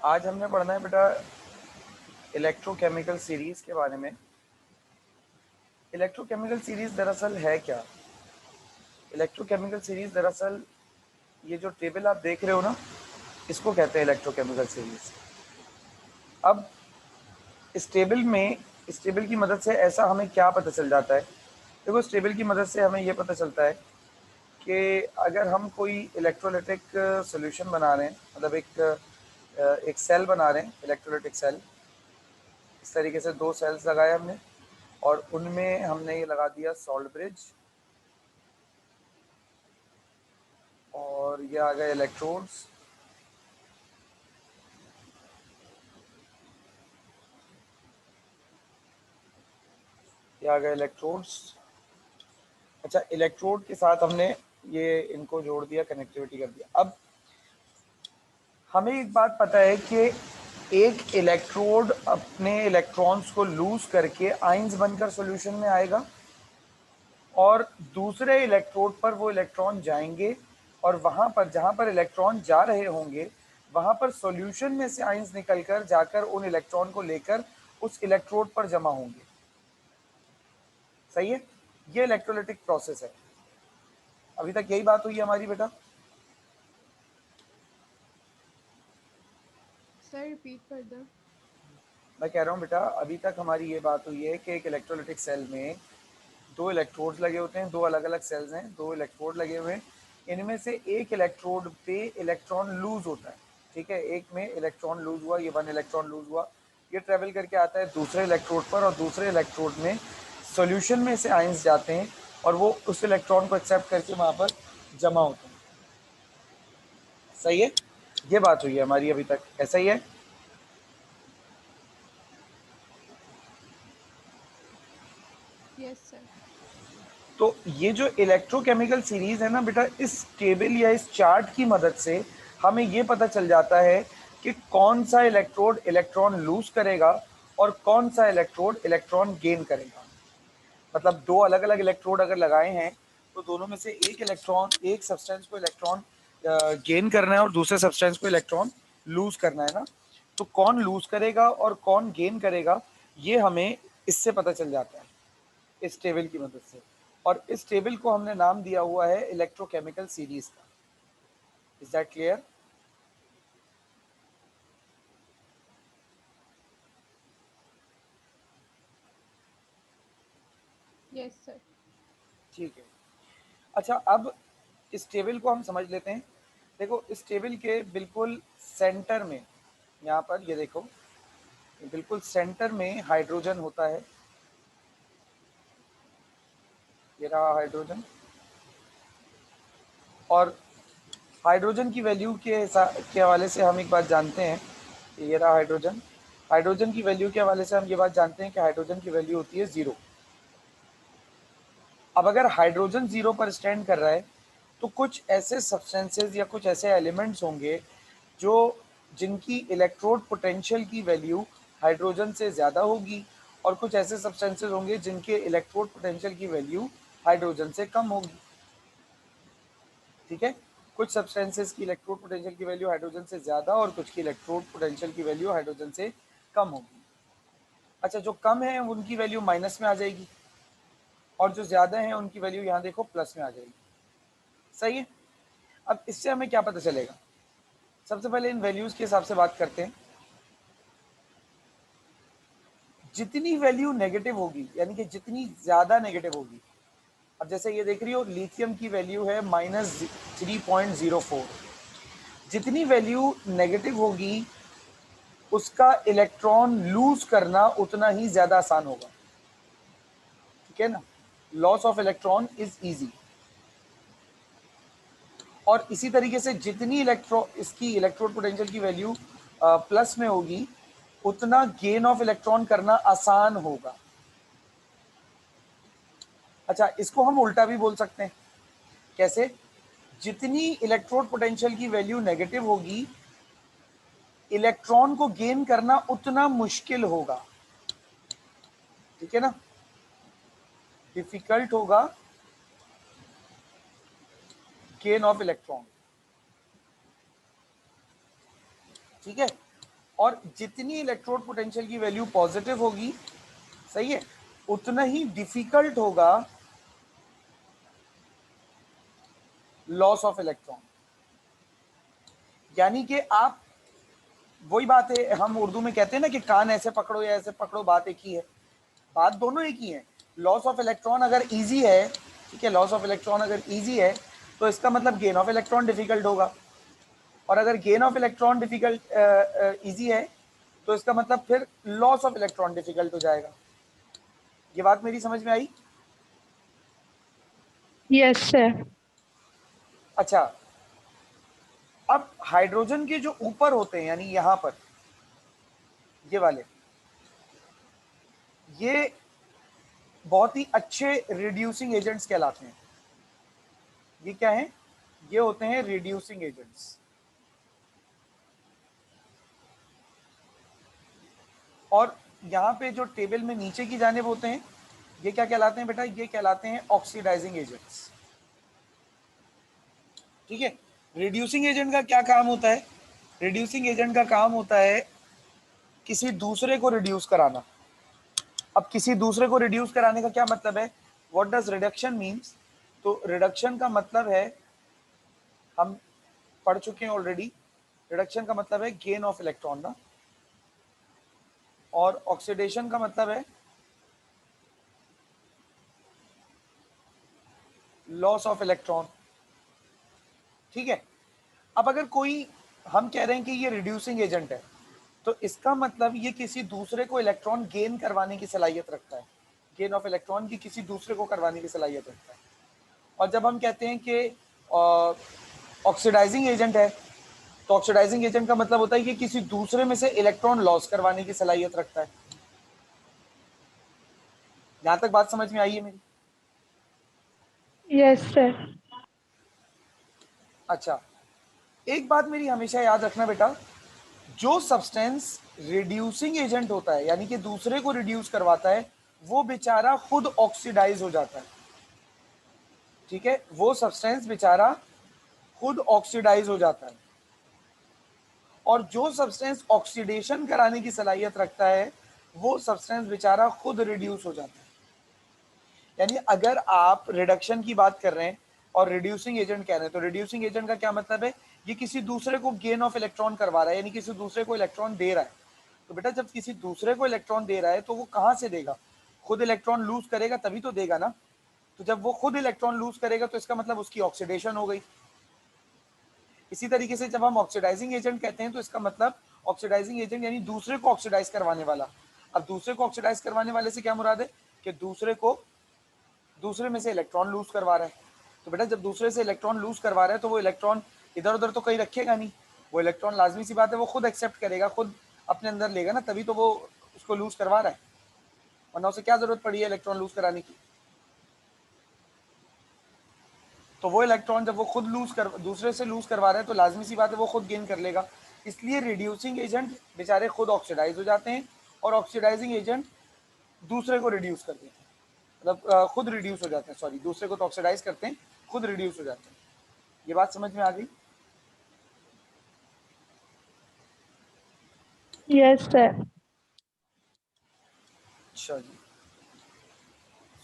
आज हमने पढ़ना है बेटा इलेक्ट्रोकेमिकल सीरीज के बारे में। इलेक्ट्रोकेमिकल सीरीज दरअसल है क्या? इलेक्ट्रोकेमिकल सीरीज दरअसल ये जो टेबल आप देख रहे हो ना, इसको कहते हैं इलेक्ट्रोकेमिकल सीरीज। अब इस टेबल की मदद से ऐसा हमें क्या पता चल जाता है? देखो, इस टेबल की मदद से हमें ये पता चलता है कि अगर हम कोई इलेक्ट्रोलिटिक सॉल्यूशन बना रहे हैं, मतलब एक सेल बना रहे हैं, इलेक्ट्रोलिटिक सेल। इस तरीके से दो सेल्स लगाए हमने और उनमें हमने ये लगा दिया सॉल्ट ब्रिज, और ये आ गए इलेक्ट्रोड्स। ये आ गए इलेक्ट्रोड्स। अच्छा, इलेक्ट्रोड के साथ हमने ये इनको जोड़ दिया, कनेक्टिविटी कर दिया। अब हमें एक बात पता है कि एक इलेक्ट्रोड अपने इलेक्ट्रॉन्स को लूज करके आयंस बनकर सॉल्यूशन में आएगा और दूसरे इलेक्ट्रोड पर वो इलेक्ट्रॉन जाएंगे और वहां पर जहां पर इलेक्ट्रॉन जा रहे होंगे वहां पर सॉल्यूशन में से आयंस निकलकर जाकर उन इलेक्ट्रॉन को लेकर उस इलेक्ट्रोड पर जमा होंगे। सही है? ये इलेक्ट्रोलिटिक प्रोसेस है। अभी तक यही बात हुई है हमारी बेटा? सर रिपीट कर दो। मैं कह रहा हूँ बेटा, अभी तक हमारी ये बात हुई है कि एक इलेक्ट्रोलिटिक सेल में दो इलेक्ट्रोड्स लगे होते हैं, दो अलग अलग सेल्स हैं, दो इलेक्ट्रोड लगे हुए हैं। इनमें से एक इलेक्ट्रोड पे इलेक्ट्रॉन लूज होता है। ठीक है, एक में इलेक्ट्रॉन लूज हुआ, ये 1 इलेक्ट्रॉन लूज हुआ, ये ट्रेवल करके आता है दूसरे इलेक्ट्रोड पर और दूसरे इलेक्ट्रोड में सॉल्यूशन में से आयंस जाते हैं और वो उस इलेक्ट्रॉन को एक्सेप्ट करके वहाँ पर जमा होते हैं। सही है? ये बात हुई है हमारी अभी तक, ऐसा ही है? Yes sir. तो ये जो इलेक्ट्रोकेमिकल सीरीज है ना बेटा, इस टेबल या इस चार्ट की मदद से हमें ये पता चल जाता है कि कौन सा इलेक्ट्रोड इलेक्ट्रॉन लूज करेगा और कौन सा इलेक्ट्रोड इलेक्ट्रॉन गेन करेगा। मतलब दो अलग अलग इलेक्ट्रोड अगर लगाए हैं तो दोनों में से एक सब्सटेंस को इलेक्ट्रॉन गेन करना है और दूसरे सब्सटेंस को इलेक्ट्रॉन लूज करना है ना। तो कौन लूज करेगा और कौन गेन करेगा, ये हमें इससे पता चल जाता है, इस टेबल की मदद से। और इस टेबल को हमने नाम दिया हुआ है इलेक्ट्रोकेमिकल सीरीज का। Is that clear? Yes sir. ठीक है। अच्छा, अब इस टेबल को हम समझ लेते हैं। देखो, इस टेबल के बिल्कुल सेंटर में, यहाँ पर ये देखो, बिल्कुल सेंटर में हाइड्रोजन होता है। ये रहा हाइड्रोजन। और हाइड्रोजन की वैल्यू के हवाले से हम एक बात जानते हैं कि ये रहा हाइड्रोजन। हाइड्रोजन की वैल्यू के हवाले से हम ये बात जानते हैं कि हाइड्रोजन की वैल्यू होती है 0। अब अगर हाइड्रोजन 0 पर स्टैंड कर रहा है तो कुछ ऐसे सब्सटेंसेस या कुछ ऐसे एलिमेंट्स होंगे जो जिनकी इलेक्ट्रोड पोटेंशियल की वैल्यू हाइड्रोजन से ज़्यादा होगी और कुछ ऐसे सब्सटेंसेस होंगे जिनके इलेक्ट्रोड पोटेंशियल की वैल्यू हाइड्रोजन से कम होगी। ठीक है? कुछ सब्सटेंसेस की इलेक्ट्रोड पोटेंशियल की वैल्यू हाइड्रोजन से ज़्यादा और कुछ की इलेक्ट्रोड पोटेंशियल की वैल्यू हाइड्रोजन से कम होगी। अच्छा, जो कम है उनकी वैल्यू माइनस में आ जाएगी और जो ज़्यादा है उनकी वैल्यू यहाँ देखो प्लस में आ जाएगी। सही है? अब इससे हमें क्या पता चलेगा? सबसे पहले इन वैल्यूज के हिसाब से बात करते हैं। जितनी वैल्यू नेगेटिव होगी, यानी कि जितनी ज्यादा नेगेटिव होगी, अब जैसे ये देख रही हो लिथियम की वैल्यू है -3.04। जितनी वैल्यू नेगेटिव होगी उसका इलेक्ट्रॉन लूज करना उतना ही ज्यादा आसान होगा। ठीक है ना? Loss of electron is easy. और इसी तरीके से जितनी इसकी इलेक्ट्रोड पोटेंशियल की वैल्यू प्लस में होगी उतना गेन ऑफ इलेक्ट्रॉन करना आसान होगा। अच्छा, इसको हम उल्टा भी बोल सकते हैं। कैसे? जितनी इलेक्ट्रोड पोटेंशियल की वैल्यू नेगेटिव होगी इलेक्ट्रॉन को गेन करना उतना मुश्किल होगा। ठीक है ना? डिफिकल्ट होगा गेन ऑफ इलेक्ट्रॉन। ठीक है? और जितनी इलेक्ट्रोड पोटेंशियल की वैल्यू पॉजिटिव होगी, सही है, उतना ही डिफिकल्ट होगा लॉस ऑफ इलेक्ट्रॉन। यानी कि आप, वही बात है, हम उर्दू में कहते हैं ना कि कान ऐसे पकड़ो या ऐसे पकड़ो, बात एक ही है, बात दोनों एक ही है। लॉस ऑफ इलेक्ट्रॉन अगर इजी है, ठीक है, लॉस ऑफ इलेक्ट्रॉन अगर इजी है तो इसका मतलब गेन ऑफ इलेक्ट्रॉन डिफिकल्ट होगा, और अगर gain of electron difficult easy है तो इसका मतलब फिर लॉस ऑफ इलेक्ट्रॉन डिफिकल्ट हो जाएगा। ये बात मेरी समझ में आई? Yes, sir. अच्छा, अब हाइड्रोजन के जो ऊपर होते हैं, यानी यहां पर ये वाले, ये बहुत ही अच्छे रिड्यूसिंग एजेंट्स कहलाते हैं। ये क्या है? ये होते हैं रिड्यूसिंग एजेंट्स। और यहाँ पे जो टेबल में नीचे की जानिब होते हैं, ये क्या कहलाते हैं बेटा? ये कहलाते हैं ऑक्सीडाइजिंग एजेंट्स। ठीक है, रिड्यूसिंग एजेंट का क्या काम होता है? रिड्यूसिंग एजेंट का काम होता है किसी दूसरे को रिड्यूस कराना। अब किसी दूसरे को रिड्यूस कराने का क्या मतलब है? What does reduction means? तो रिडक्शन का मतलब है, हम पढ़ चुके हैं ऑलरेडी, रिडक्शन का मतलब है गेन ऑफ इलेक्ट्रॉन ना, और ऑक्सीडेशन का मतलब है लॉस ऑफ इलेक्ट्रॉन। ठीक है, अब अगर कोई, हम कह रहे हैं कि ये रिड्यूसिंग एजेंट है, तो इसका मतलब ये किसी दूसरे को इलेक्ट्रॉन गेन करवाने की सलाहियत रखता है, गेन ऑफ इलेक्ट्रॉन की किसी दूसरे को करवाने की सलाहियत रखता है। और जब हम कहते हैं कि ऑक्सीडाइजिंग एजेंट है, तो ऑक्सीडाइजिंग एजेंट का मतलब होता है कि किसी दूसरे में से इलेक्ट्रॉन लॉस करवाने की सलाहियत रखता है। यहां तक बात समझ में आई है मेरी? Yes, sir. अच्छा, एक बात मेरी हमेशा याद रखना बेटा, जो सब्सटेंस रिड्यूसिंग एजेंट होता है, यानी कि दूसरे को रिड्यूस करवाता है, वो बेचारा खुद ऑक्सीडाइज हो जाता है। ठीक है, वो सब्सटेंस बेचारा खुद ऑक्सीडाइज हो जाता है। और जो सब्सटेंस ऑक्सीडेशन कराने की सलाहियत रखता है, वो सब्सटेंस बेचारा खुद रिड्यूस हो जाता है। यानी अगर आप रिडक्शन की बात कर रहे हैं और रिड्यूसिंग एजेंट कह रहे हैं, तो रिड्यूसिंग एजेंट का क्या मतलब है? ये किसी दूसरे को गेन ऑफ इलेक्ट्रॉन करवा रहा है, यानी किसी दूसरे को इलेक्ट्रॉन दे रहा है। तो बेटा जब किसी दूसरे को इलेक्ट्रॉन दे रहा है तो वो कहां से देगा? खुद इलेक्ट्रॉन लूज करेगा तभी तो देगा ना। तो जब वो खुद इलेक्ट्रॉन लूज करेगा तो इसका मतलब उसकी ऑक्सीडेशन हो गई। इसी तरीके से जब हम ऑक्सीडाइजिंग एजेंट कहते हैं तो इसका मतलब ऑक्सीडाइजिंग एजेंट यानी दूसरे को ऑक्सीडाइज करवाने वाला। अब दूसरे को ऑक्सीडाइज करवाने वाले से क्या मुराद है? कि दूसरे में से इलेक्ट्रॉन लूज करवा रहा है। तो बेटा जब दूसरे से इलेक्ट्रॉन लूज करवा रहा है तो वो इलेक्ट्रॉन इधर उधर तो कहीं रखेगा नहीं, वो इलेक्ट्रॉन लाजमी सी बात है वो खुद एक्सेप्ट करेगा, खुद अपने अंदर लेगा ना, तभी तो वो उसको लूज करवा रहा है, वरना उसे क्या जरूरत पड़ी है इलेक्ट्रॉन लूज कराने की? तो वो इलेक्ट्रॉन जब वो खुद दूसरे से लूज करवा रहा है तो लाजमी सी बात है वो खुद गेन कर लेगा। इसलिए रिड्यूसिंग एजेंट बेचारे खुद ऑक्सीडाइज हो जाते हैं और ऑक्सीडाइजिंग एजेंट दूसरे को रिड्यूस कर देते हैं, मतलब खुद रिड्यूस हो जाते हैं, सॉरी, दूसरे को तो ऑक्सीडाइज करते हैं, खुद रिड्यूस हो जाते हैं। ये बात समझ में आ गई? Yes, sir. अच्छा जी,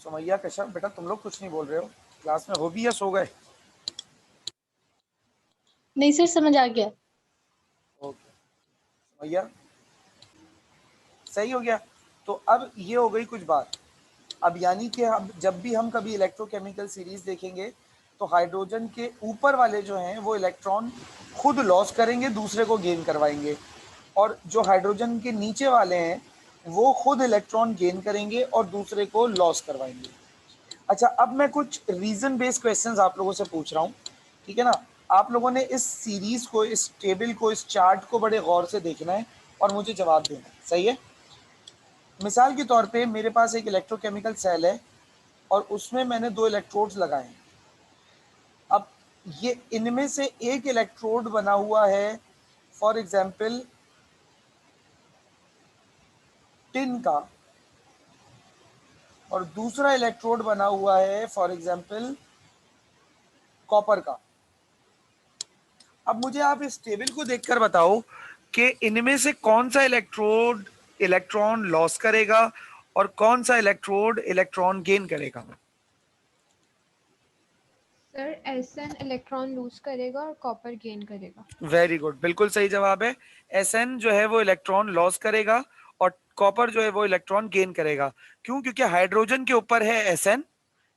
सुमैया, कश्यप, बेटा तुम लोग कुछ नहीं बोल रहे हो, क्लास में हो भी या सो गए? नहीं सर, समझ आ गया। ओके, सुमैया सही हो गया। तो अब ये हो गई कुछ बात। अब यानी कि हम जब भी हम कभी इलेक्ट्रोकेमिकल सीरीज देखेंगे तो हाइड्रोजन के ऊपर वाले जो हैं वो इलेक्ट्रॉन खुद लॉस करेंगे, दूसरे को गेन करवाएंगे, और जो हाइड्रोजन के नीचे वाले हैं वो खुद इलेक्ट्रॉन गेन करेंगे और दूसरे को लॉस करवाएंगे। अच्छा, अब मैं कुछ रीजन बेस्ड क्वेश्चंस आप लोगों से पूछ रहा हूँ, ठीक है ना? आप लोगों ने इस सीरीज को, इस टेबल को, इस चार्ट को बड़े गौर से देखना है और मुझे जवाब देना है, सही है? मिसाल के तौर पे मेरे पास एक इलेक्ट्रोकेमिकल सेल है और उसमें मैंने 2 इलेक्ट्रोड्स लगाए हैं। अब ये इनमें से एक इलेक्ट्रोड बना हुआ है फॉर एग्जाम्पल टिन का, और दूसरा इलेक्ट्रोड बना हुआ है फॉर एग्जाम्पल कॉपर का। अब मुझे आप इस टेबल को देखकर बताओ कि इनमें से कौन सा इलेक्ट्रोड इलेक्ट्रॉन लॉस करेगा और कौन सा इलेक्ट्रोड इलेक्ट्रॉन गेन करेगा? सर Sn इलेक्ट्रॉन लूज करेगा और कॉपर गेन करेगा। वेरी गुड, बिल्कुल सही जवाब है। Sn जो है वो इलेक्ट्रॉन लॉस करेगा और कॉपर जो है वो इलेक्ट्रॉन गेन करेगा। क्यों? क्योंकि हाइड्रोजन के ऊपर है Sn,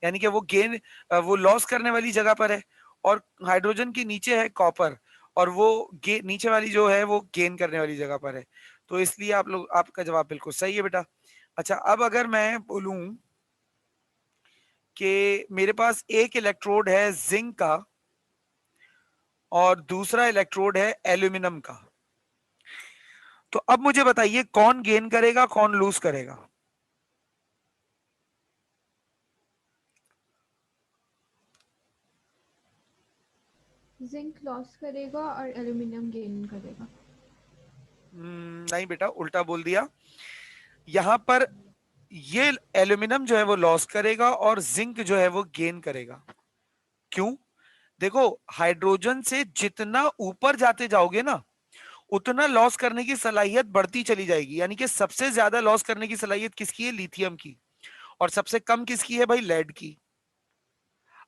यानी कि वो गेन वो लॉस करने वाली जगह पर है, और हाइड्रोजन के नीचे है कॉपर, और वो नीचे वाली जो है वो गेन करने वाली जगह पर है। तो इसलिए आप लोग, आपका जवाब बिल्कुल सही है बेटा। अच्छा, अब अगर मैं बोलूं कि मेरे पास एक इलेक्ट्रोड है जिंक का और दूसरा इलेक्ट्रोड है एल्यूमिनियम का, तो अब मुझे बताइए कौन गेन करेगा कौन लूज करेगा? जिंक लॉस करेगा और एल्यूमिनियम गेन करेगा। नहीं बेटा, उल्टा बोल दिया। यहां पर ये एल्यूमिनियम जो है वो लॉस करेगा और जिंक जो है वो गेन करेगा। क्यों? देखो, हाइड्रोजन से जितना ऊपर जाते जाओगे ना, उतना लॉस करने की सलाहियत बढ़ती चली जाएगी। यानी कि सबसे ज्यादा लॉस करने की सलाहियत किसकी है? लिथियम की। और सबसे कम किसकी है भाई? लेड की।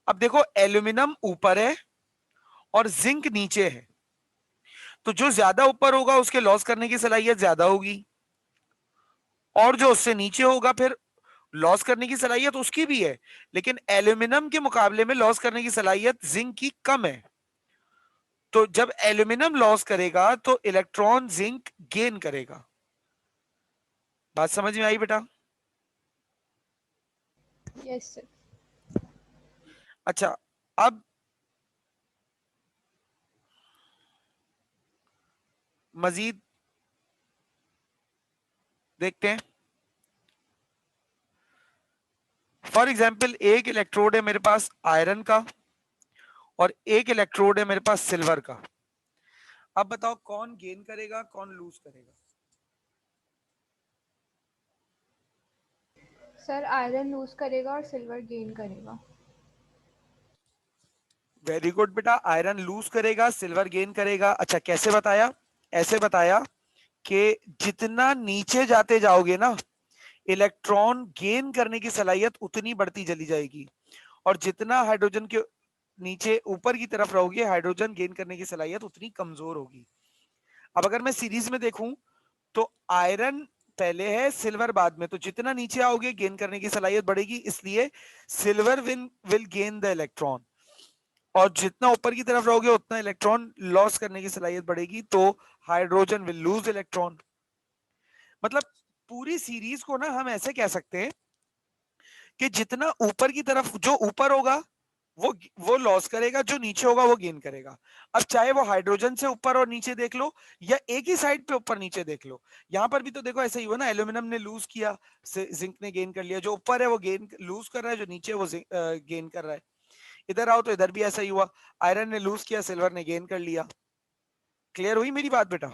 अब देखो, एल्यूमिनियम ऊपर है और जिंक नीचे है, तो जो ज्यादा ऊपर होगा उसके लॉस करने की सलाहियत ज्यादा होगी, और जो उससे नीचे होगा फिर लॉस करने की सलाहियत उसकी भी है, लेकिन एल्यूमिनियम के मुकाबले में लॉस करने की सलाहियत जिंक की कम है। तो जब एल्यूमिनियम लॉस करेगा तो इलेक्ट्रॉन जिंक गेन करेगा। बात समझ में आई बेटा? Yes sir. अच्छा, अब मजीद देखते हैं। फॉर एग्जाम्पल, एक इलेक्ट्रोड है मेरे पास आयरन का और एक इलेक्ट्रोड है मेरे पास सिल्वर का। अब बताओ कौन गेन करेगा कौन लूज करेगा? सर आयरन लूज करेगा और सिल्वर गेन करेगा। वेरी गुड बेटा, आयरन लूज करेगा सिल्वर गेन करेगा। अच्छा, कैसे बताया? ऐसे बताया कि जितना नीचे जाते जाओगे ना, इलेक्ट्रॉन गेन करने की सलाहियत उतनी बढ़ती चली जाएगी, और जितना हाइड्रोजन के नीचे ऊपर की तरफ रहोगे, हाइड्रोजन गेन करने की सलाहियत उतनी कमजोर होगी। अब अगर मैं सीरीज में देखूं तो आयरन पहले है, सिल्वर बाद में, तो जितना नीचे आओगे गेन करने की सलाहियत बढ़ेगी, इसलिए silver will gain the electron, और जितना ऊपर की तरफ रहोगे उतना इलेक्ट्रॉन लॉस करने की सलाहियत बढ़ेगी, तो हाइड्रोजन विल लूज इलेक्ट्रॉन। मतलब पूरी सीरीज को ना हम ऐसे कह सकते हैं कि जितना ऊपर की तरफ, जो ऊपर होगा वो लॉस करेगा, जो नीचे होगा वो गेन करेगा। अब चाहे वो हाइड्रोजन से ऊपर और नीचे देख लो, या एक ही साइड पे ऊपर नीचे देख लो, यहां पर भी तो देखो ऐसा ही हुआ ना, एल्यूमिनियम ने लूज किया, जिंक ने गेन कर लिया। जो ऊपर है वो गेन लूज कर रहा है, जो नीचे वो गेन कर रहा है। इधर आओ तो इधर भी ऐसा ही हुआ, आयरन ने लूज किया, सिल्वर ने गेन कर लिया। क्लियर हुई मेरी बात बेटा?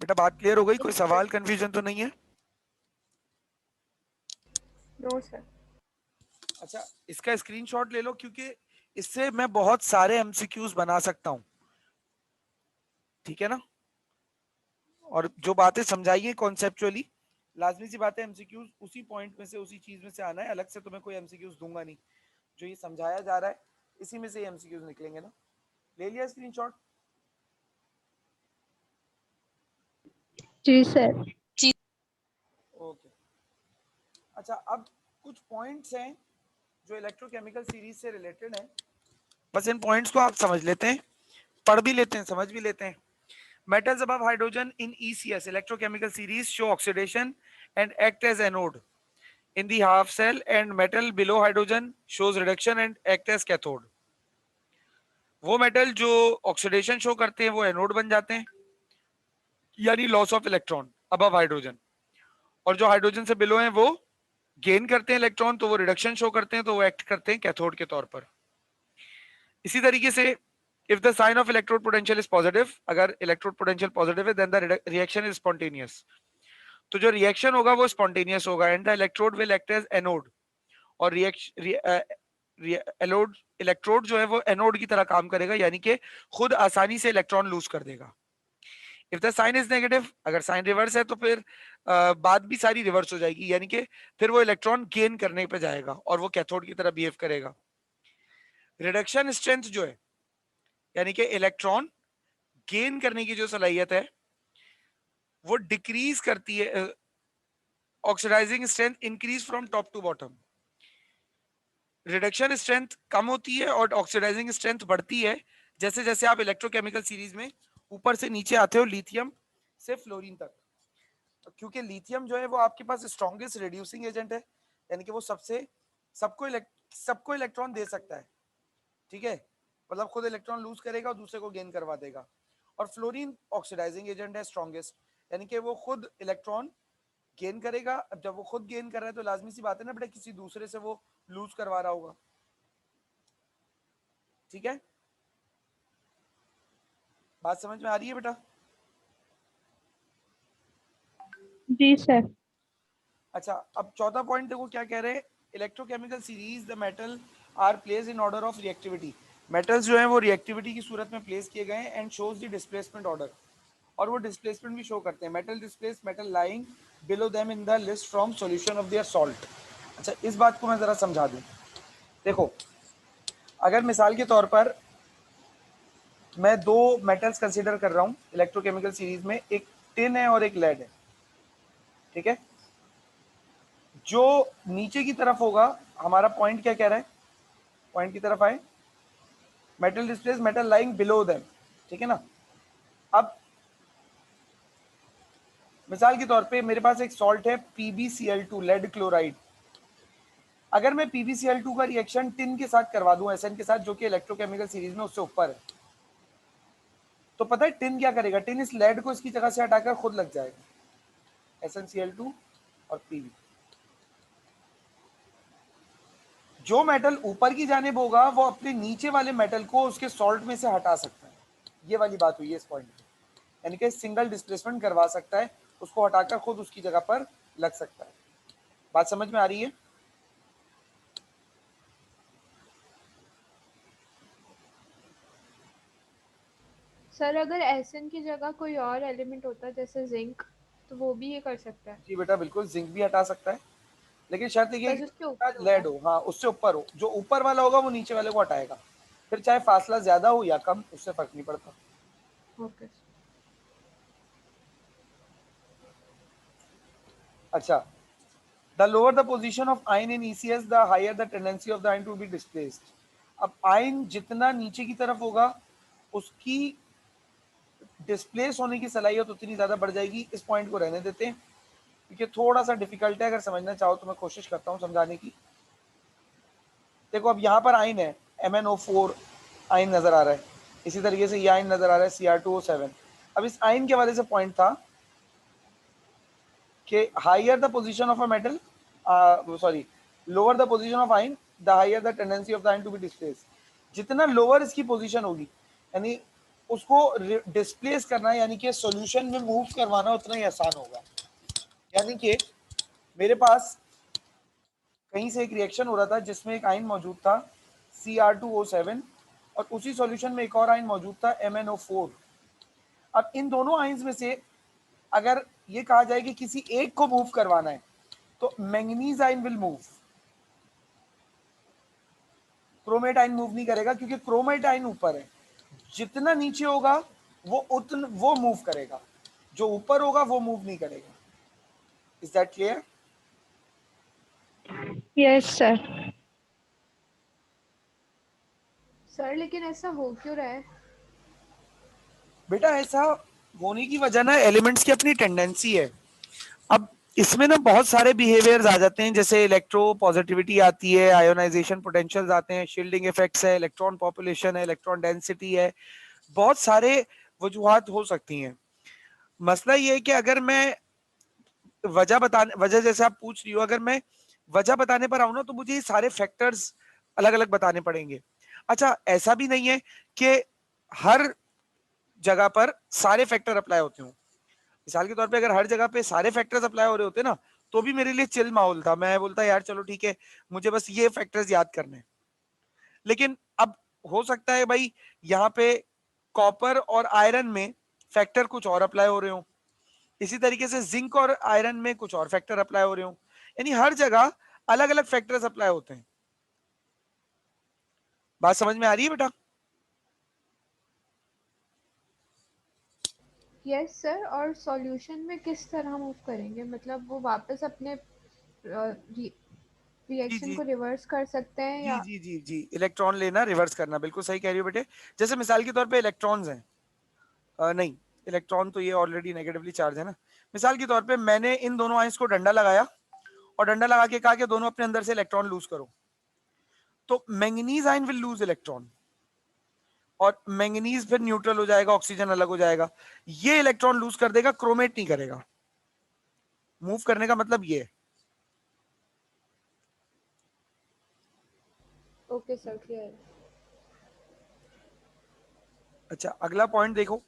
बेटा बात क्लियर हो गई? कोई सवाल कंफ्यूजन तो नहीं है? No sir. अच्छा, इसका स्क्रीनशॉट ले लो, क्योंकि इससे मैं बहुत सारे एमसीक्यूज बना सकता हूं, ठीक है ना? और जो बातें समझाई है कॉन्सेप्चुअली, लाजमी सी बात है एमसीक्यूज उसी पॉइंट में से, उसी चीज में से आना है। अलग से तुम्हें कोई एमसीक्यूज दूंगा नहीं, जो ये समझाया जा रहा है इसी में से एमसीक्यूज निकलेंगे ना। ले लिया स्क्रीनशॉट? जी सर। ओके। अच्छा, अब कुछ पॉइंट्स हैं जो इलेक्ट्रोकेमिकल सीरीज से रिलेटेड है, बस इन पॉइंट्स को आप समझ लेते हैं, पढ़ भी लेते हैं, समझ भी लेते हैं। Metals above hydrogen in ECS electrochemical series show oxidation and act as anode in the half cell, and metal below hydrogen shows reduction and act as cathode. वो मेटल जो ऑक्सीडेशन शो करते हैं वो एनोड बन जाते हैं, यानी loss of electron above hydrogen, और जो हाइड्रोजन से बिलो हैं वो गेन करते हैं इलेक्ट्रॉन, तो वो रिडक्शन शो करते हैं, तो वो एक्ट करते हैं कैथोड के तौर पर। इसी तरीके से if the sign of electrode potential is positive, अगर इलेक्ट्रोड पोटेंशियल पॉजिटिव है, then the reaction is spontaneous, तो जो रिएक्शन होगा वो स्पॉन्टेनियस होगा, and the electrode will act as anode, और इलेक्ट्रोड जो है वो एनोड की तरह काम करेगा, यानी कि खुद आसानी से इलेक्ट्रॉन लूज कर देगा। If the sign is negative, अगर साइन रिवर्स है तो फिर बात भी सारी रिवर्स हो जाएगी, यानी कि फिर वो इलेक्ट्रॉन गेन करने पे जाएगा और वो कैथोड की तरह बिहेव करेगा। रिडक्शन स्ट्रेंथ जो है, यानी कि इलेक्ट्रॉन गेन करने की जो सलाहियत है वो डिक्रीज करती है। Oxidising strength increase from top to bottom. Reduction strength कम होती है और ऑक्सीडाइजिंग स्ट्रेंथ बढ़ती है जैसे जैसे आप इलेक्ट्रोकेमिकल सीरीज में ऊपर से नीचे आते हो, लिथियम से फ्लोरीन तक। क्योंकि लिथियम जो है वो आपके पास स्ट्रॉन्गेस्ट रिड्यूसिंग एजेंट है, यानी कि वो सबको इलेक्ट्रॉन दे सकता है, ठीक है, मतलब खुद इलेक्ट्रॉन लूज करेगा और दूसरे को गेन करवा देगा। और फ्लोरीन ऑक्सीडाइजिंग एजेंट है, स्ट्रॉन्गेस्ट, यानी कि वो खुद इलेक्ट्रॉन गेन करेगा। अब जब वो खुद गेन कर रहा है तो लाजमी सी बात है ना बेटा, किसी दूसरे से वो लूज करवा रहा होगा, ठीक है। बात समझ में आ रही है बेटा? जी सर। अच्छा, अब चौथा पॉइंट देखो क्या कह रहे हैं। Electrochemical series the metal are place in order of reactivity. Metals जो है वो रिएक्टिविटी की सूरत में प्लेस किए गए हैं and shows the displacement order, और वो डिस्प्लेसमेंट भी शो करते हैं। Metal displace metal lying below them in the list from solution of their salt. अच्छा, इस बात को मैं जरा समझा दूं। देखो, अगर मिसाल के तौर पर मैं दो मेटल्स कंसीडर कर रहा हूं इलेक्ट्रोकेमिकल सीरीज में, एक टिन है और एक लेड है, ठीक है। जो नीचे की तरफ होगा, हमारा पॉइंट क्या कह रहा है, पॉइंट की तरफ आए, metal displace metal lying below them, ठीक है ना। अब मिसाल के तौर पे मेरे पास एक सॉल्ट है PbCl2, लेड क्लोराइड। अगर मैं PbCl2 का रिएक्शन टिन के साथ करवा दूं, SN के साथ, जो कि इलेक्ट्रोकेमिकल सीरीज में उससे ऊपर है, तो पता है टिन क्या करेगा, टिन इस लेड को इसकी जगह से हटाकर खुद लग जाएगा, SnCl2 और Pb। जो मेटल ऊपर की जानिब होगा वो अपने नीचे वाले मेटल को उसके सॉल्ट में से हटा सकता है। ये वाली बात हुई है इस पॉइंट पे, यानी कि सिंगल डिस्प्लेसमेंट करवा सकता है, उसको हटाकर खुद उसकी जगह पर लग सकता है। बात समझ में आ रही है? सर अगर एसएन की जगह कोई और एलिमेंट होता है जैसे जिंक, तो वो भी ये कर सकता है? जी बेटा बिल्कुल, जिंक भी हटा सकता है, लेकिन शर्त ये है बस उसके ऊपर कि लेड होगा। हो, हाँ उससे ऊपर हो। जो ऊपर वाला होगा वो नीचे वाले को हटाएगा, फिर चाहे फासला ज्यादा हो या कम, उससे फर्क नहीं पड़ता। ओके। अच्छा, the lower the position of ion in ECS, the higher the tendency of the ion to be displaced। अब आयन जितना नीचे की तरफ होगा उसकी डिस्प्लेस होने की सलाहियत उतनी ज्यादा बढ़ जाएगी। इस पॉइंट को रहने देते हैं क्योंकि थोड़ा सा डिफिकल्ट है, अगर समझना चाहो तो मैं कोशिश करता हूँ समझाने की। देखो, अब यहाँ पर आयन है MnO4 आयन नजर आ रहा है, इसी तरीके से ये आयन नजर आ रहा है Cr2O7। अब इस आयन के हवाले से पॉइंट था कि higher the position of a metal, sorry, lower the position of ion, the higher the tendency of the ion to be displace. जितना लोअर इसकी पोजीशन होगी, यानी उसको डिस्प्लेस करना, यानी कि सॉल्यूशन में मूव करवाना उतना ही आसान होगा। यानी कि मेरे पास कहीं से एक रिएक्शन हो रहा था जिसमें एक आयन मौजूद था Cr2O7 और उसी सॉल्यूशन में एक और आयन मौजूद था MnO4। अब इन दोनों आयन्स में से अगर ये कहा जाए कि किसी एक को मूव करवाना है तो manganese ion will move, chromate ion move नहीं करेगा क्योंकि क्रोमेट आयन ऊपर है। जितना नीचे होगा वो मूव करेगा, जो ऊपर होगा वो मूव नहीं करेगा। Is that clear? Yes sir. Sir लेकिन ऐसा हो क्यों रहा है? बेटा ऐसा होने की वजह ना एलिमेंट्स की अपनी टेंडेंसी है। अब इसमें ना बहुत सारे बिहेवियर्स आ जाते हैं, जैसे इलेक्ट्रो पॉजिटिविटी आती है, आयोनाइजेशन पोटेंशियल्स आते हैं, शील्डिंग इफेक्ट्स है, इलेक्ट्रॉन पॉपुलेशन है, इलेक्ट्रॉन डेंसिटी है, बहुत सारे वजूहात हो सकती हैं। मसला ये है कि अगर मैं वजह जैसे आप पूछ रही हो, अगर मैं वजह बताने पर आऊं ना तो मुझे ये सारे फैक्टर्स अलग अलग बताने पड़ेंगे। अच्छा, ऐसा भी नहीं है कि हर जगह पर सारे फैक्टर अप्लाई होते हो। मिसाल के तौर पे अगर हर जगह पे सारे फैक्टर्स अप्लाई हो रहे होते ना तो भी मेरे लिए चिल माहौल था, मैं बोलता यार चलो ठीक है, मुझे बस ये फैक्टर्स याद करने हैं। लेकिन अब हो सकता है भाई यहाँ पे कॉपर और आयरन में फैक्टर कुछ और अप्लाई हो रहे हो, इसी तरीके से जिंक और आयरन में कुछ और फैक्टर अप्लाई हो रहे हो, यानी हर जगह अलग अलग फैक्टर्स अप्लाई होते हैं। बात समझ में आ रही है बेटा? यस सर, और सॉल्यूशन में किस तरह मूव करेंगे, मतलब वो वापस अपने जी रिएक्शन जी को रिवर्स कर सकते हैं जी या? जी जी जी, इलेक्ट्रॉन लेना रिवर्स करना, बिल्कुल सही कह रही हो बेटे। जैसे मिसाल के तौर पे इलेक्ट्रॉन्स हैं, नहीं, इलेक्ट्रॉन तो ये ऑलरेडी नेगेटिवली चार्ज है ना। मिसाल के तौर पे मैंने इन दोनों आयंस को डंडा लगाया और डंडा लगा के कहा कि दोनों अपने अंदर से इलेक्ट्रॉन लूज करो, तो manganese ion will lose electron, और मैंगनीज फिर न्यूट्रल हो जाएगा, ऑक्सीजन अलग हो जाएगा, ये इलेक्ट्रॉन लूज कर देगा, क्रोमेट नहीं करेगा। मूव करने का मतलब ये है। Okay sir, clear. अच्छा, अगला पॉइंट देखो,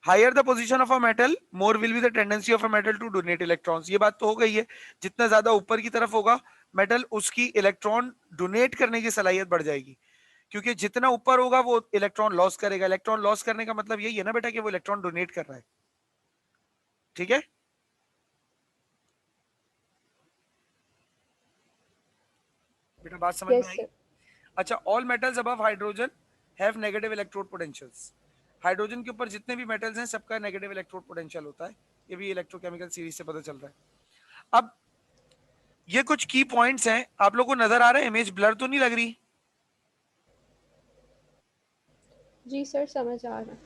higher the position of a metal more will be the tendency of a metal to donate electrons. ये बात तो हो गई है, जितना ज्यादा ऊपर की तरफ होगा मेटल, उसकी इलेक्ट्रॉन डोनेट करने की सलाहियत बढ़ जाएगी, क्योंकि जितना ऊपर होगा वो इलेक्ट्रॉन लॉस करेगा। इलेक्ट्रॉन लॉस करने का मतलब यही है ना बेटा कि वो इलेक्ट्रॉन डोनेट कर रहा है। ठीक है, बेटा बात समझ में यस आई? सर। अच्छा, all metals above hydrogen have negative electrode potentials. Hydrogen के ऊपर जितने भी मेटल्स हैं सबका नेगेटिव इलेक्ट्रोड पोटेंशियल होता है, ये भी इलेक्ट्रोकेमिकल सीरीज से पता चल रहा है। अब ये कुछ की पॉइंट्स हैं, आप लोगों को नजर आ रहा है? इमेज ब्लर तो नहीं लग रही? जी सर, समझ आ रहा है।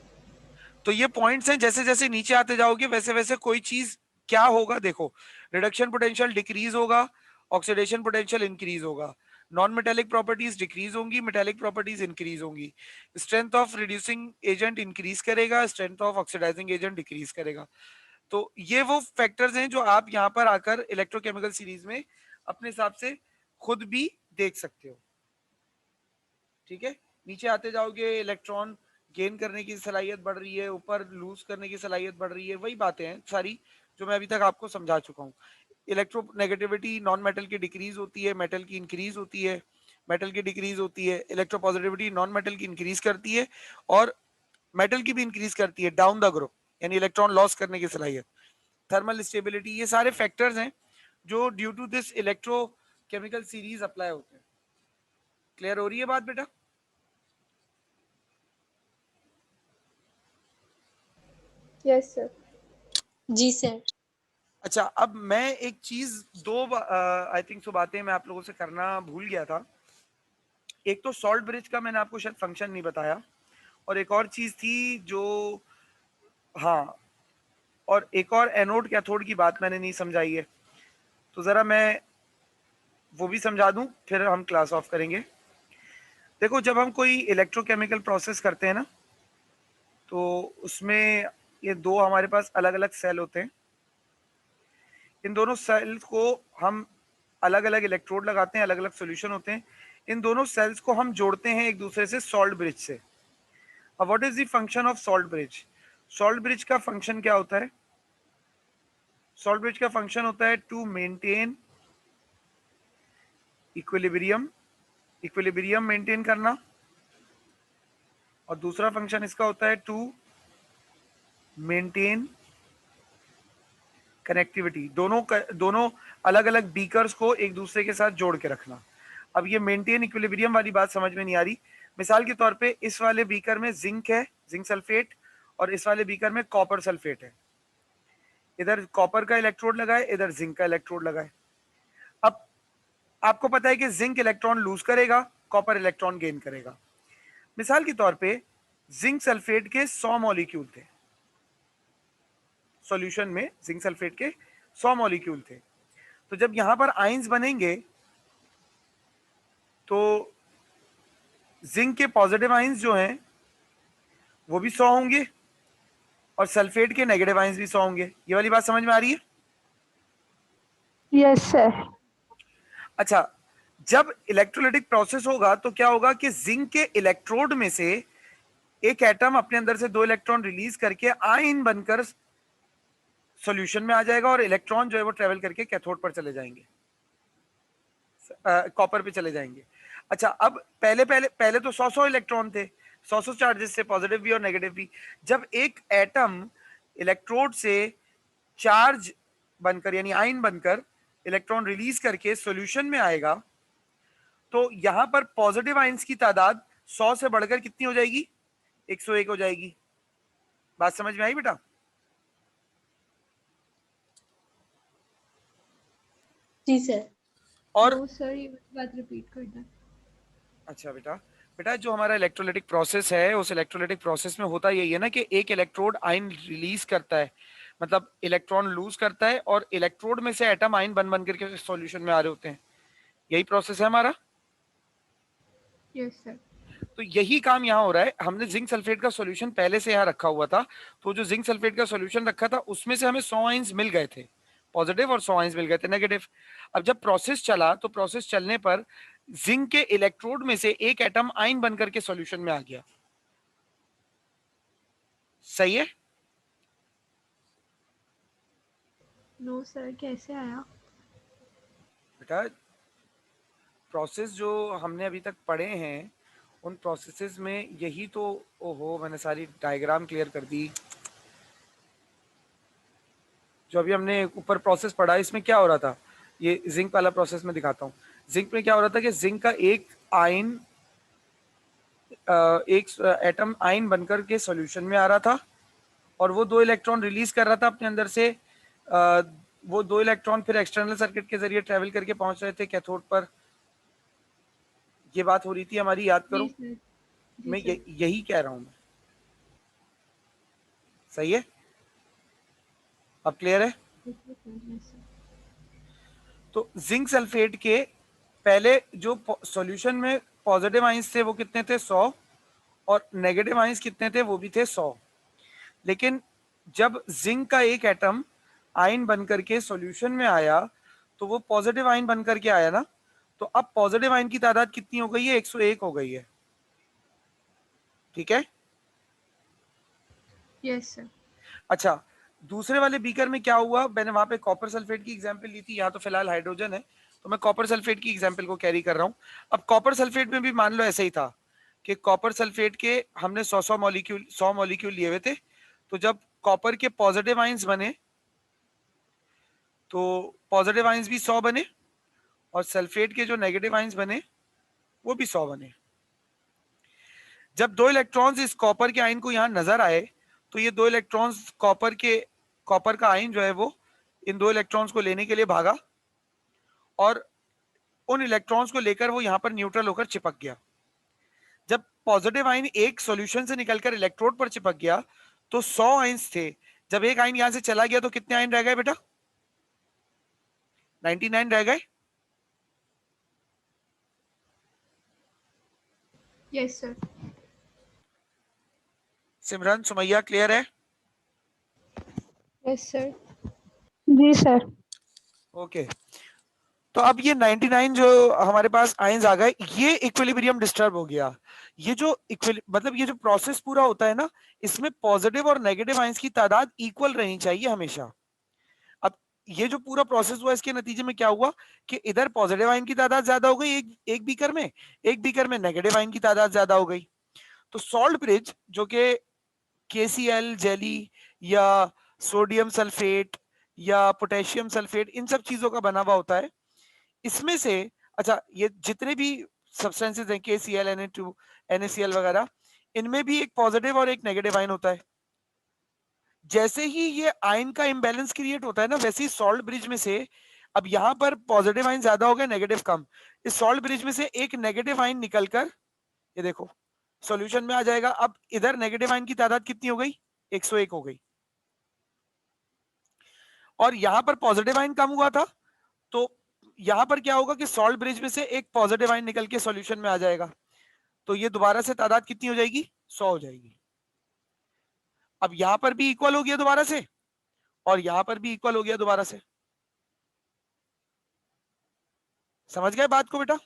तो ये पॉइंट्स हैं, जैसे जैसे नीचे आते जाओगे वैसे वैसे कोई चीज क्या होगा देखो, रिडक्शन पोटेंशियल डिक्रीज होगा, ऑक्सीडेशन पोटेंशियल इंक्रीज होगा, नॉन मेटेलिक प्रॉपर्टीज डिक्रीज होंगी, मेटेलिक प्रॉपर्टीज इंक्रीज होंगी, strength of reducing agent increase करेगा, strength of oxidising agent decrease करेगा। तो ये वो फैक्टर्स हैं जो आप यहाँ पर आकर इलेक्ट्रोकेमिकल सीरीज में अपने हिसाब से खुद भी देख सकते हो। ठीक है, नीचे आते जाओगे, इलेक्ट्रॉन गेन करने की सलाहियत बढ़ रही है, ऊपर लूज करने की सलाहियत बढ़ रही है, वही बातें हैं सारी जो मैं अभी तक आपको समझा चुका हूँ। इलेक्ट्रोनेगेटिविटी नॉन मेटल की डिक्रीज होती है, मेटल की इंक्रीज होती है, मेटल की डिक्रीज होती है। इलेक्ट्रोपॉजिटिविटी नॉन मेटल की इंक्रीज करती है और मेटल की भी इंक्रीज करती है डाउन द ग्रुप, यानी इलेक्ट्रॉन लॉस करने की सलाहियत। थर्मल स्टेबिलिटी, ये सारे फैक्टर्स हैं जो due to this electrochemical series apply होते हैं। क्लियर हो रही है बात बेटा? Yes sir. जी सर। अच्छा, अब मैं एक चीज, दो आई थिंक सो बातें मैं आप लोगों से करना भूल गया था। एक तो सॉल्ट ब्रिज का मैंने आपको शायद फंक्शन नहीं बताया, और एक और चीज थी जो, हाँ, और एक और एनोड कैथोड की बात मैंने नहीं समझाई है, तो जरा मैं वो भी समझा दूं, फिर हम क्लास ऑफ करेंगे। देखो, जब हम कोई इलेक्ट्रोकेमिकल प्रोसेस करते हैं ना, तो उसमें ये दो हमारे पास अलग अलग सेल होते हैं, इन दोनों सेल्स को हम अलग अलग इलेक्ट्रोड लगाते हैं, अलग अलग सॉल्यूशन होते हैं, इन दोनों सेल्स को हम जोड़ते हैं एक दूसरे से सॉल्ट ब्रिज से। अब what is the function of salt bridge? Salt bridge का फंक्शन क्या होता है? सॉल्ट ब्रिज का फंक्शन होता है to maintain equilibrium, equilibrium maintain करना, और दूसरा फंक्शन इसका होता है टू मेंटेन कनेक्टिविटी। दोनों अलग अलग बीकर्स को एक दूसरे के साथ जोड़ के रखना। अब ये मेंटेन इक्विलिब्रियम वाली बात समझ में नहीं आ रही। मिसाल के तौर पे इस वाले बीकर में जिंक है, जिंक सल्फेट, और इस वाले बीकर में कॉपर सल्फेट है। इधर कॉपर का इलेक्ट्रोड लगाए, इधर जिंक का इलेक्ट्रोड लगाए। अब आपको पता है कि जिंक इलेक्ट्रॉन लूज करेगा, कॉपर इलेक्ट्रॉन गेन करेगा। मिसाल के तौर पे जिंक सल्फेट के 100 मॉलिक्यूल थे, सॉल्यूशन में जिंक सल्फेट के 100 मॉलिक्यूल थे, तो जब यहां पर आयंस बनेंगे तो जिंक के पॉजिटिव आयंस जो हैं वो भी 100 होंगे, और सल्फेट के नेगेटिव आयंस भी 100 होंगे। ये वाली बात समझ में आ रही है? Yes sir. अच्छा, जब इलेक्ट्रोलाइटिक प्रोसेस होगा तो क्या होगा कि जिंक के इलेक्ट्रोड में से एक एटम अपने अंदर से 2 इलेक्ट्रॉन रिलीज करके आयन बनकर सॉल्यूशन में आ जाएगा और इलेक्ट्रॉन जो है वो ट्रेवल करके कैथोड पर चले जाएंगे, कॉपर पे चले जाएंगे। अच्छा, अब पहले पहले पहले तो 100 इलेक्ट्रॉन थे, 100 चार्जेस से, पॉजिटिव भी और नेगेटिव भी। जब एक एटम इलेक्ट्रोड से चार्ज बनकर यानी आयन बनकर इलेक्ट्रॉन रिलीज करके सॉल्यूशन में आएगा, तो यहां पर पॉजिटिव आयंस की तादाद 100 से बढ़कर कितनी हो जाएगी? 101 हो जाएगी। बात समझ में आई बेटा? जी सर। और नो सर, ये बात रिपीट करना। अच्छा बेटा, बेटा जो हमारा इलेक्ट्रोलाइटिक प्रोसेस है, उस इलेक्ट्रोलाइटिक प्रोसेस में होता यही है ना कि एक इलेक्ट्रोड आयन रिलीज करता है, मतलब इलेक्ट्रॉन लूज करता है, और इलेक्ट्रोड में से एटम आयन बन बन करके सॉल्यूशन में आ रहे होते हैं। यही प्रोसेस है हमारा। Yes sir. तो यही काम यहाँ हो रहा है। हमने जिंक सल्फेट का सॉल्यूशन पहले से यहाँ रखा हुआ था, तो जो जिंक सल्फेट का सॉल्यूशन रखा था उसमें से हमें 100 आयंस मिल गए थे पॉजिटिव और 100 आयंस मिल गए थे नेगेटिव। अब जब प्रोसेस चला तो प्रोसेस चलने पर जिंक के इलेक्ट्रोड में से एक एटम आयन बनकर के सॉल्यूशन में आ गया। सही है? नो सर, कैसे आया? बेटा प्रोसेस जो हमने अभी तक पढ़े हैं उन प्रोसेसेस में यही तो, ओहो मैंने सारी डायग्राम क्लियर कर दी। जो अभी हमने ऊपर प्रोसेस पढ़ा इसमें क्या हो रहा था, ये जिंक वाला प्रोसेस में दिखाता हूँ। जिंक में क्या हो रहा था कि जिंक का एक आयन एक एटम आयन बनकर के सॉल्यूशन में आ रहा था, और वो 2 इलेक्ट्रॉन रिलीज कर रहा था अपने अंदर से। वो 2 इलेक्ट्रॉन फिर एक्सटर्नल सर्किट के जरिए ट्रेवल करके पहुंच रहे थे कैथोड पर। ये बात हो रही थी हमारी, याद जी करो। सर। जी मैं सर। यही कह रहा हूं मैं। सही है? अब क्लियर है? Yes sir. तो जिंक सल्फेट के पहले जो सॉल्यूशन में पॉजिटिव आयंस थे वो कितने थे? 100, और नेगेटिव आयंस कितने थे? वो भी थे 100। लेकिन जब जिंक का एक एटम आयन बनकर के सॉल्यूशन में आया तो वो पॉजिटिव आयन बनकर के आया ना, तो अब पॉजिटिव आयन की तादाद कितनी हो गई है? 101 हो गई है। ठीक है? Yes sir. अच्छा, दूसरे वाले बीकर में क्या हुआ? मैंने वहां पे कॉपर सल्फेट की एग्जांपल ली थी, यहाँ तो फिलहाल हाइड्रोजन है, तो मैं कॉपर सल्फेट की एग्जांपल को कैरी कर रहा हूं। अब कॉपर सल्फेट में भी मान लो ऐसे ही था कि कॉपर सल्फेट के हमने 100 मॉलिक्यूल लिए हुए थे। तो जब कॉपर के पॉजिटिव आयंस बने तो पॉजिटिव आयंस भी 100 बने, और सल्फेट के जो नेगेटिव आयंस बने वो भी 100 बने। जब 2 इलेक्ट्रॉन्स इस कॉपर के आयन को यहां नजर आए तो ये 2 इलेक्ट्रॉन्स कॉपर का आयन जो है वो इन 2 इलेक्ट्रॉन्स को लेने के लिए भागा, और उन इलेक्ट्रॉन्स को लेकर वो यहां पर न्यूट्रल होकर चिपक गया। जब पॉजिटिव आयन एक सॉल्यूशन से निकलकर इलेक्ट्रोड पर चिपक गया तो 100 आयंस थे। जब एक आयन यहां से चला गया तो कितने आयन रह गए बेटा? 99 रह गए। Yes sir. Simran, Sumaiya, clear है? Yes sir. जी सर। ओके। तो अब ये 99 जो हमारे पास आयंस आ गए, ये इक्विलिब्रियम डिस्टर्ब हो गया। ये जो मतलब ये जो प्रोसेस पूरा होता है ना, इसमें पॉजिटिव और नेगेटिव आयंस की तादाद इक्वल रहनी चाहिए हमेशा। अब ये जो पूरा प्रोसेस हुआ इसके नतीजे में क्या हुआ कि इधर पॉजिटिव आयन की तादाद ज्यादा हो गई एक बीकर में, एक बीकर में नेगेटिव आयन की तादाद ज्यादा हो गई। तो सॉल्ट ब्रिज जो कि KCl जेली या सोडियम सल्फेट या पोटेशियम सल्फेट इन सब चीजों का बना हुआ होता है, इसमें से, अच्छा ये जितने भी सब्सटेंसेस हैं KCl Na2 NaCl वगैरह, इनमें भी एक पॉजिटिव और एक नेगेटिव आयन होता है। जैसे ही ये आयन का इंबैलेंस क्रिएट होता है ना, वैसे ही सॉल्ट ब्रिज में से, अब यहां पर पॉजिटिव आयन ज्यादा हो गए नेगेटिव कम, इस सॉल्ट ब्रिज में से एक नेगेटिव आयन निकलकर ये देखो सॉल्यूशन में आ जाएगा। अब इधर नेगेटिव आयन की तादाद कितनी हो गई? 101 हो गई। और यहां पर पॉजिटिव आयन कम हुआ था, तो यहां पर क्या होगा कि सॉल्ट ब्रिज में से एक पॉजिटिव आयन निकल के सॉल्यूशन में आ जाएगा, तो ये दोबारा से तादाद कितनी हो जाएगी? 100 हो जाएगी। अब यहां पर भी इक्वल हो गया दोबारा से, और यहां पर भी इक्वल हो गया दोबारा से। समझ गए बात को बेटा?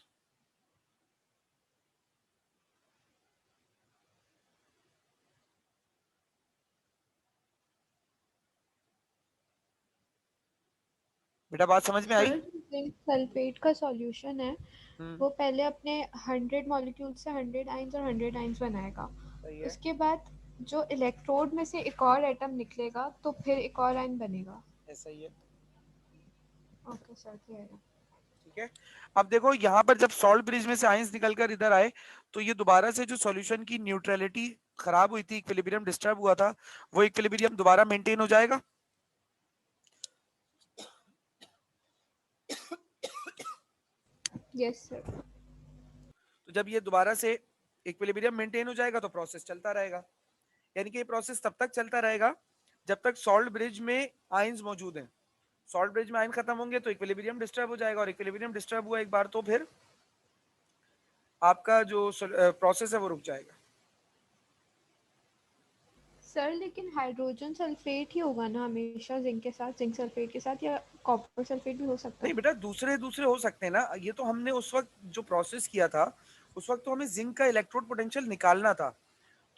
बेटा बात समझ में आई? सर जिंक सल्फेट का सॉल्यूशन है वो पहले अपने 100 मॉलिक्यूल से 100 आयंस और 100 आयंस बनाएगा। सही है। उसके बाद जो इलेक्ट्रोड में से एक और एटम निकलेगा तो फिर एक और आयन बनेगा। ऐसा ही है। ओके सर, क्लियर है। ठीक है, अब देखो यहाँ पर जब सॉल्ट ब्रिज में से आयंस निकलकर इधर आए तो ये दोबारा से जो सॉल्यूशन की न्यूट्रलिटी खराब हुई थी, इक्विलिब्रियम डिस्टर्ब हुआ था, वो इक्विलिब्रियम दोबारा मेंटेन हो जाएगा। Yes sir. तो जब ये दोबारा से इक्विलिब्रियम मेंटेन हो जाएगा तो प्रोसेस चलता रहेगा, यानी कि ये प्रोसेस तब तक चलता रहेगा जब तक सॉल्ट ब्रिज में आयंस मौजूद हैं। सॉल्ट ब्रिज में आयन खत्म होंगे तो इक्विलिब्रियम डिस्टर्ब हो जाएगा, और इक्विलिब्रियम डिस्टर्ब हुआ एक बार तो फिर आपका जो प्रोसेस है वो रुक जाएगा। सर लेकिन हाइड्रोजन सल्फेट ही होगा ना हमेशा जिंक के साथ, जिंक सल्फेट के साथ, या कॉपर सल्फेट भी हो सकता नहीं है? बेटा, दूसरे दूसरे हो सकते हैं ना। ये तो हमने उस वक्त जो प्रोसेस किया था उस वक्त तो हमें जिंक का इलेक्ट्रोड पोटेंशियल निकालना था,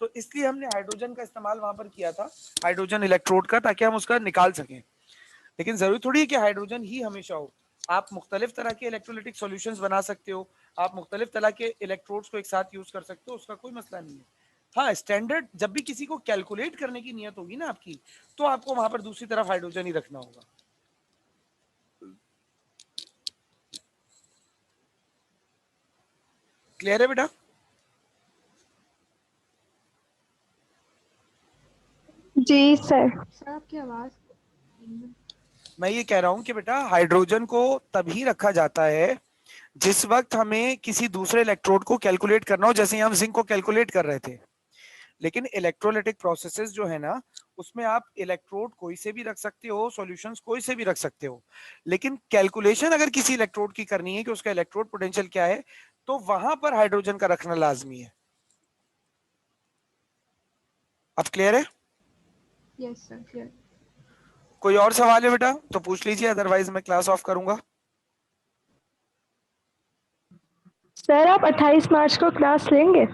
तो इसलिए हमने हाइड्रोजन का इस्तेमाल वहां पर किया था, हाइड्रोजन इलेक्ट्रोड का, ताकि हम उसका निकाल सकें। लेकिन जरूरी थोड़ी है कि हाइड्रोजन ही हमेशा हो। आप मुख्तलिफ तरह के इलेक्ट्रोलिटिक सॉल्यूशंस बना सकते हो, आप मुख्तलिफ तरह के इलेक्ट्रोड्स को एक साथ यूज कर सकते हो, उसका कोई मसला नहीं है। हाँ, स्टैंडर्ड जब भी किसी को कैलकुलेट करने की नियत होगी ना आपकी, तो आपको वहां पर दूसरी तरफ हाइड्रोजन ही रखना होगा। क्लियर है बेटा? जी सर। सर आपकी आवाज मैं ये कह रहा हूं कि बेटा हाइड्रोजन को तभी रखा जाता है जिस वक्त हमें किसी दूसरे इलेक्ट्रोड को कैलकुलेट करना हो, जैसे हम जिंक को कैलकुलेट कर रहे थे। लेकिन इलेक्ट्रोलिटिक प्रोसेसेस जो है ना, उसमें आप इलेक्ट्रोड कोई से भी रख सकते हो, सॉल्यूशंस कोई से भी रख सकते हो, लेकिन कैलकुलेशन अगर किसी इलेक्ट्रोड की करनी है कि उसका इलेक्ट्रोड पोटेंशियल क्या है, तो वहां पर हाइड्रोजन का रखना लाजमी है। अब क्लियर है? Yes sir, clear. कोई और सवाल है बेटा तो पूछ लीजिए, अदरवाइज मैं क्लास ऑफ करूंगा। सर आप 28 मार्च को क्लास लेंगे?